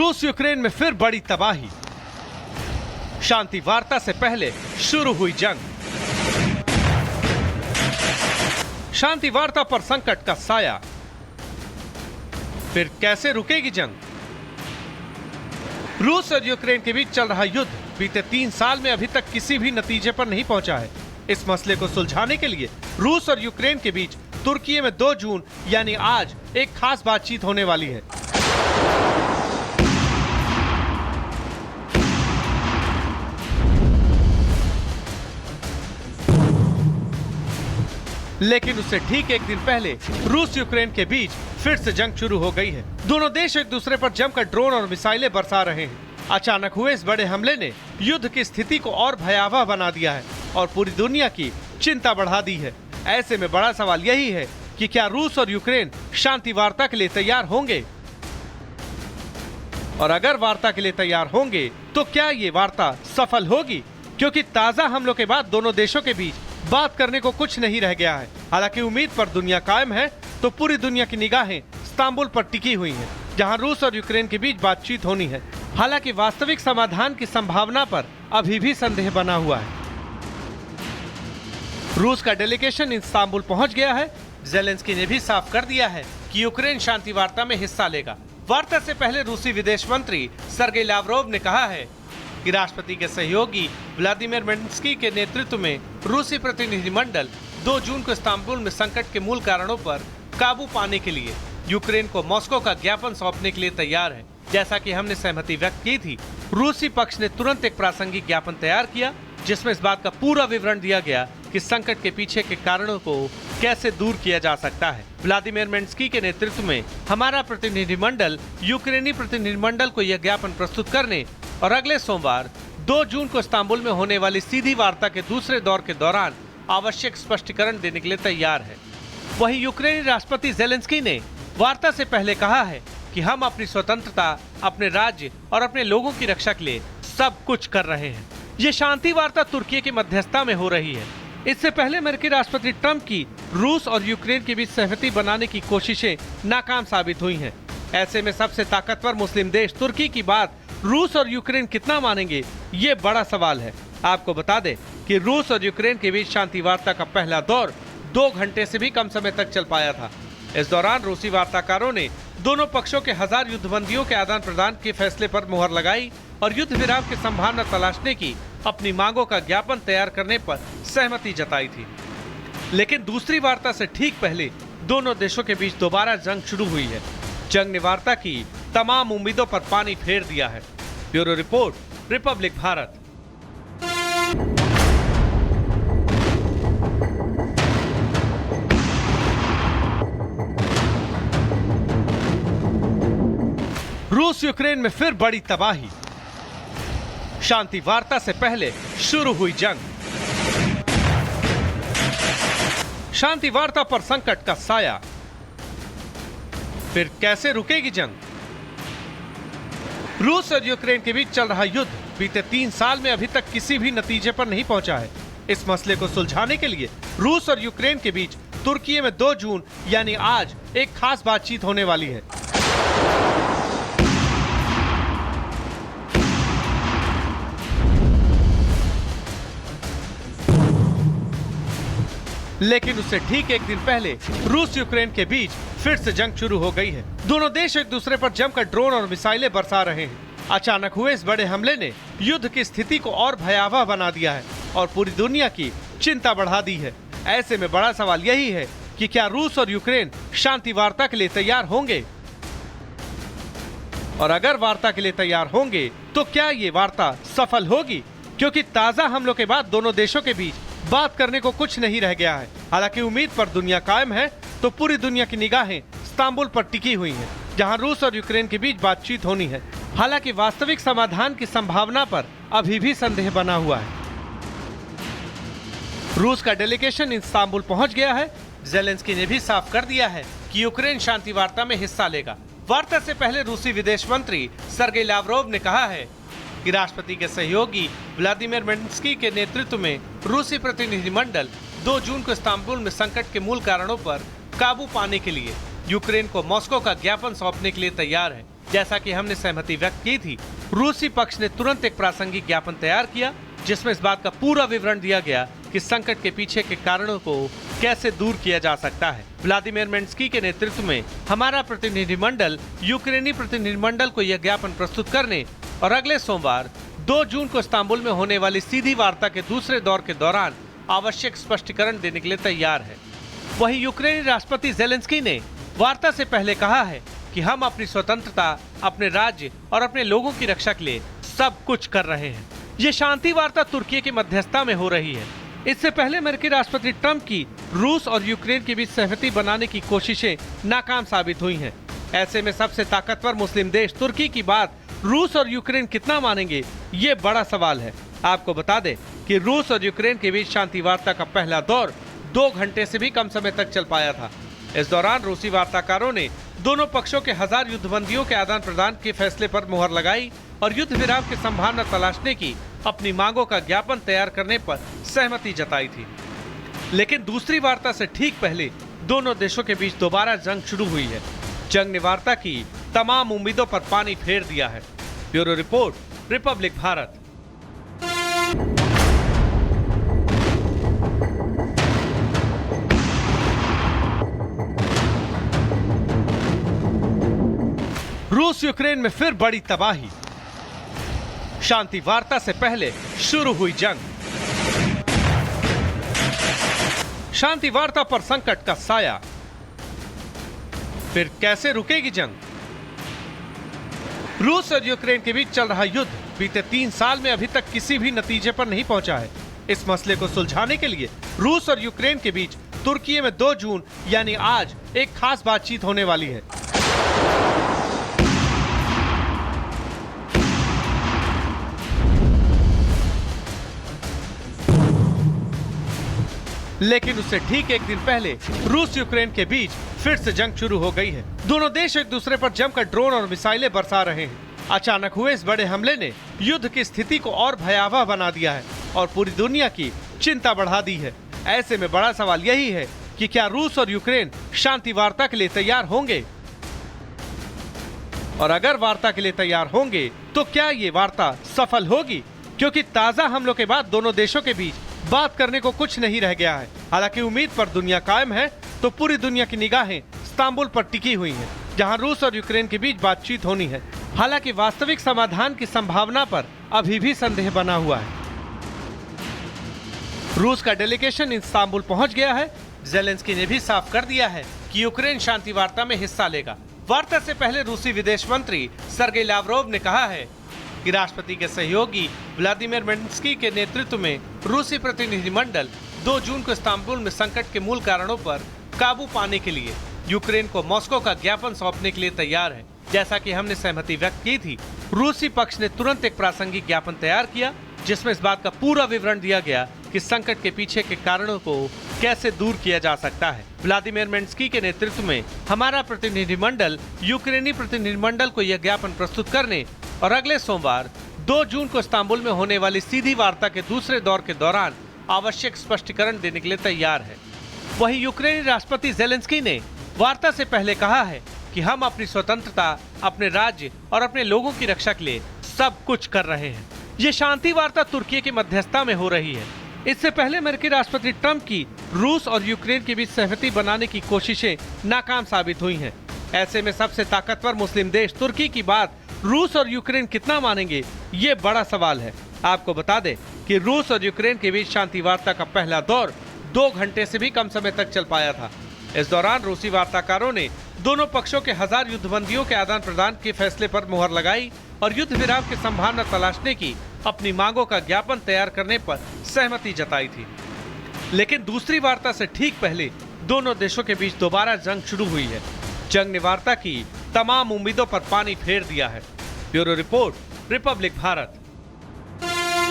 रूस यूक्रेन में फिर बड़ी तबाही। शांति वार्ता से पहले शुरू हुई जंग। शांति वार्ता पर संकट का साया। फिर कैसे रुकेगी जंग? रूस और यूक्रेन के बीच चल रहा युद्ध बीते 3 साल में अभी तक किसी भी नतीजे पर नहीं पहुंचा है। इस मसले को सुलझाने के लिए रूस और यूक्रेन के बीच तुर्की में 2 जून यानी आज एक खास बातचीत होने वाली है। लेकिन उससे ठीक एक दिन पहले रूस यूक्रेन के बीच फिर से जंग शुरू हो गई है। दोनों देश एक दूसरे पर जमकर ड्रोन और मिसाइलें बरसा रहे हैं। अचानक हुए इस बड़े हमले ने युद्ध की स्थिति को और भयावह बना दिया है और पूरी दुनिया की चिंता बढ़ा दी है। ऐसे में बड़ा सवाल यही है कि क्या रूस और यूक्रेन शांति वार्ता के लिए तैयार होंगे? और अगर वार्ता के लिए तैयार होंगे तो क्या ये वार्ता सफल होगी? क्योंकि ताजा हमलों के बाद दोनों देशों के बीच बात करने को कुछ नहीं रह गया है। हालांकि उम्मीद पर दुनिया कायम है, तो पूरी दुनिया की निगाहें इस्तांबुल पर टिकी हुई हैं, जहां रूस और यूक्रेन के बीच बातचीत होनी है। हालांकि वास्तविक समाधान की संभावना पर अभी भी संदेह बना हुआ है। रूस का डेलीगेशन इस्तांबुल पहुंच गया है। ज़ेलेंस्की ने भी साफ कर दिया है कि यूक्रेन शांति वार्ता में हिस्सा लेगा। वार्ता से पहले रूसी विदेश मंत्री सर्गेई लावरोव ने कहा है कि राष्ट्रपति के सहयोगी व्लादिमीर मेंस्की के नेतृत्व में रूसी प्रतिनिधिमंडल 2 जून को इस्तांबुल में संकट के मूल कारणों पर काबू पाने के लिए यूक्रेन को मॉस्को का ज्ञापन सौंपने के लिए तैयार है। जैसा कि हमने सहमति व्यक्त की थी, रूसी पक्ष ने तुरंत एक प्रासंगिक ज्ञापन तैयार किया, जिसमें इस बात का पूरा विवरण दिया गया कि संकट के पीछे के कारणों को कैसे दूर किया जा सकता है। व्लादिमीर मेंस्की के नेतृत्व में हमारा प्रतिनिधिमंडल यूक्रेनी प्रतिनिधिमंडल को यह ज्ञापन प्रस्तुत करने और अगले सोमवार 2 जून को इस्तांबुल में होने वाली सीधी वार्ता के दूसरे दौर के दौरान आवश्यक स्पष्टीकरण देने के लिए तैयार है। वहीं यूक्रेनी राष्ट्रपति ज़ेलेंस्की ने वार्ता से पहले कहा है कि हम अपनी स्वतंत्रता, अपने राज्य और अपने लोगों की रक्षा के लिए सब कुछ कर रहे हैं। ये शांति वार्ता तुर्की की मध्यस्थता में हो रही है। इससे पहले अमेरिकी राष्ट्रपति ट्रंप की रूस और यूक्रेन के बीच सहमति बनाने की कोशिशें नाकाम साबित हुई हैं। ऐसे में सबसे ताकतवर मुस्लिम देश तुर्की की बात रूस और यूक्रेन कितना मानेंगे, ये बड़ा सवाल है। आपको बता दें कि रूस और यूक्रेन के बीच शांति वार्ता का पहला दौर 2 घंटे से भी कम समय तक चल पाया था। इस दौरान रूसी वार्ताकारों ने दोनों पक्षों के 1000 युद्धबंदियों के आदान प्रदान के फैसले पर मुहर लगाई और युद्ध विराम की संभावना तलाशने की अपनी मांगों का ज्ञापन तैयार करने पर सहमति जताई थी। लेकिन दूसरी वार्ता से ठीक पहले दोनों देशों के बीच दोबारा जंग शुरू हुई है। जंग ने वार्ता की तमाम उम्मीदों पर पानी फेर दिया है। Bureau report, Republic Bharat. रूस यूक्रेन में फिर बड़ी तबाही। शांति वार्ता से पहले शुरू हुई जंग। शांति वार्ता पर संकट का साया। फिर कैसे रुकेगी जंग? रूस और यूक्रेन के बीच चल रहा युद्ध बीते 3 साल में अभी तक किसी भी नतीजे पर नहीं पहुंचा है। इस मसले को सुलझाने के लिए रूस और यूक्रेन के बीच तुर्की में 2 जून यानी आज एक खास बातचीत होने वाली है। लेकिन उससे ठीक एक दिन पहले रूस यूक्रेन के बीच फिर से जंग शुरू हो गई है। दोनों देश एक दूसरे पर जमकर ड्रोन और मिसाइलें बरसा रहे हैं। अचानक हुए इस बड़े हमले ने युद्ध की स्थिति को और भयावह बना दिया है और पूरी दुनिया की चिंता बढ़ा दी है। ऐसे में बड़ा सवाल यही है कि क्या रूस और यूक्रेन शांति वार्ता के लिए तैयार होंगे? और अगर वार्ता के लिए तैयार होंगे तो क्या ये वार्ता सफल होगी? क्योंकि ताजा हमलों के बाद दोनों देशों के बीच बात करने को कुछ नहीं रह गया है। हालांकि उम्मीद पर दुनिया कायम है, तो पूरी दुनिया की निगाहें इस्तांबुल पर टिकी हुई हैं, जहां रूस और यूक्रेन के बीच बातचीत होनी है। हालांकि वास्तविक समाधान की संभावना पर अभी भी संदेह बना हुआ है। रूस का डेलीगेशन इस्तांबुल पहुंच गया है। ज़ेलेंस्की ने भी साफ कर दिया है कि यूक्रेन शांति वार्ता में हिस्सा लेगा। वार्ता से पहले रूसी विदेश मंत्री सर्गेई लावरोव ने कहा है कि राष्ट्रपति के सहयोगी व्लादिमीर मेंस्की के नेतृत्व में रूसी प्रतिनिधिमंडल 2 जून को इस्तांबुल में संकट के मूल कारणों पर काबू पाने के लिए यूक्रेन को मॉस्को का ज्ञापन सौंपने के लिए तैयार है। जैसा कि हमने सहमति व्यक्त की थी, रूसी पक्ष ने तुरंत एक प्रासंगिक ज्ञापन तैयार किया जिसमें इस बात का पूरा विवरण दिया गया कि संकट के पीछे के कारणों को कैसे दूर किया जा सकता है। व्लादिमीर मेंस्की के नेतृत्व में हमारा प्रतिनिधिमंडल यूक्रेनी प्रतिनिधिमंडल को यह ज्ञापन प्रस्तुत करने और अगले सोमवार 2 जून को इस्तांबुल में होने वाली सीधी वार्ता के दूसरे दौर के दौरान आवश्यक स्पष्टीकरण देने के लिए तैयार है। वहीं यूक्रेनी राष्ट्रपति जेलेंस्की ने वार्ता से पहले कहा है कि हम अपनी स्वतंत्रता, अपने राज्य और अपने लोगों की रक्षा के लिए सब कुछ कर रहे हैं। ये शांति वार्ता तुर्की की मध्यस्थता में हो रही है। इससे पहले अमेरिकी राष्ट्रपति ट्रंप की रूस और यूक्रेन के बीच सहमति बनाने की कोशिशें नाकाम साबित हुई हैं। ऐसे में सबसे ताकतवर मुस्लिम देश तुर्की की बात रूस और यूक्रेन कितना मानेंगे, ये बड़ा सवाल है। आपको बता दें कि रूस और यूक्रेन के बीच शांति वार्ता का पहला दौर 2 घंटे से भी कम समय तक चल पाया था। इस दौरान रूसी वार्ताकारों ने दोनों पक्षों के 1000 युद्धबंदियों के आदान प्रदान के फैसले पर मुहर लगाई और युद्ध विराम की संभावना तलाशने की अपनी मांगों का ज्ञापन तैयार करने पर सहमति जताई थी। लेकिन दूसरी वार्ता से ठीक पहले दोनों देशों के बीच दोबारा जंग शुरू हुई है। जंग ने वार्ता की तमाम उम्मीदों पर पानी फेर दिया है। Bureau report, Republic Bharat. रूस यूक्रेन में फिर बड़ी तबाही। शांति वार्ता से पहले शुरू हुई जंग। शांति वार्ता पर संकट का साया। फिर कैसे रुकेगी जंग? रूस और यूक्रेन के बीच चल रहा युद्ध बीते 3 साल में अभी तक किसी भी नतीजे पर नहीं पहुंचा है। इस मसले को सुलझाने के लिए रूस और यूक्रेन के बीच तुर्की में 2 जून यानी आज एक खास बातचीत होने वाली है। लेकिन उससे ठीक एक दिन पहले रूस यूक्रेन के बीच फिर से जंग शुरू हो गई है। दोनों देश एक दूसरे पर जमकर ड्रोन और मिसाइलें बरसा रहे हैं। अचानक हुए इस बड़े हमले ने युद्ध की स्थिति को और भयावह बना दिया है और पूरी दुनिया की चिंता बढ़ा दी है। ऐसे में बड़ा सवाल यही है कि क्या रूस और यूक्रेन शांति वार्ता के लिए तैयार होंगे? और अगर वार्ता के लिए तैयार होंगे तो क्या ये वार्ता सफल होगी? क्योंकि ताजा हमलों के बाद दोनों देशों के बीच बात करने को कुछ नहीं रह गया है। हालांकि उम्मीद पर दुनिया कायम है, तो पूरी दुनिया की निगाहें इस्तांबुल पर टिकी हुई हैं, जहां रूस और यूक्रेन के बीच बातचीत होनी है। हालांकि वास्तविक समाधान की संभावना पर अभी भी संदेह बना हुआ है। रूस का डेलीगेशन इस्तांबुल पहुंच गया है। जेलेंस्की ने भी साफ कर दिया है कि यूक्रेन शांति वार्ता में हिस्सा लेगा। वार्ता से पहले रूसी विदेश मंत्री सर्गेई लावरोव ने कहा है कि राष्ट्रपति के सहयोगी व्लादिमीर मेंस्की के नेतृत्व में रूसी प्रतिनिधिमंडल 2 जून को इस्तांबुल में संकट के मूल कारणों पर काबू पाने के लिए यूक्रेन को मॉस्को का ज्ञापन सौंपने के लिए तैयार है। जैसा कि हमने सहमति व्यक्त की थी, रूसी पक्ष ने तुरंत एक प्रासंगिक ज्ञापन तैयार किया जिसमें इस बात का पूरा विवरण दिया गया कि संकट के पीछे के कारणों को कैसे दूर किया जा सकता है। व्लादिमीर मेंस्की के नेतृत्व में हमारा प्रतिनिधिमंडल यूक्रेनी प्रतिनिधिमंडल को यह ज्ञापन प्रस्तुत करने और अगले सोमवार 2 जून को इस्तांबुल में होने वाली सीधी वार्ता के दूसरे दौर के दौरान आवश्यक स्पष्टीकरण देने के लिए तैयार है। वहीं यूक्रेनी राष्ट्रपति जेलेंस्की ने वार्ता से पहले कहा है कि हम अपनी स्वतंत्रता, अपने राज्य और अपने लोगों की रक्षा के लिए सब कुछ कर रहे हैं। ये शांति वार्ता तुर्की की मध्यस्थता में हो रही है। इससे पहले अमेरिकी राष्ट्रपति ट्रंप की रूस और यूक्रेन के बीच सहमति बनाने की कोशिशें नाकाम साबित हुई हैं। ऐसे में सबसे ताकतवर मुस्लिम देश तुर्की की बात रूस और यूक्रेन कितना मानेंगे, ये बड़ा सवाल है। आपको बता दें कि रूस और यूक्रेन के बीच शांति वार्ता का पहला दौर 2 घंटे से भी कम समय तक चल पाया था। इस दौरान रूसी वार्ताकारों ने दोनों पक्षों के 1000 युद्धबंदियों के आदान प्रदान के फैसले पर मुहर लगाई और युद्ध विराम की संभावना तलाशने की अपनी मांगों का ज्ञापन तैयार करने पर सहमति जताई थी। लेकिन दूसरी वार्ता से ठीक पहले दोनों देशों के बीच दोबारा जंग शुरू हुई है। जंग ने वार्ता की तमाम उम्मीदों पर पानी फेर दिया है। Bureau report, Republic Bharat.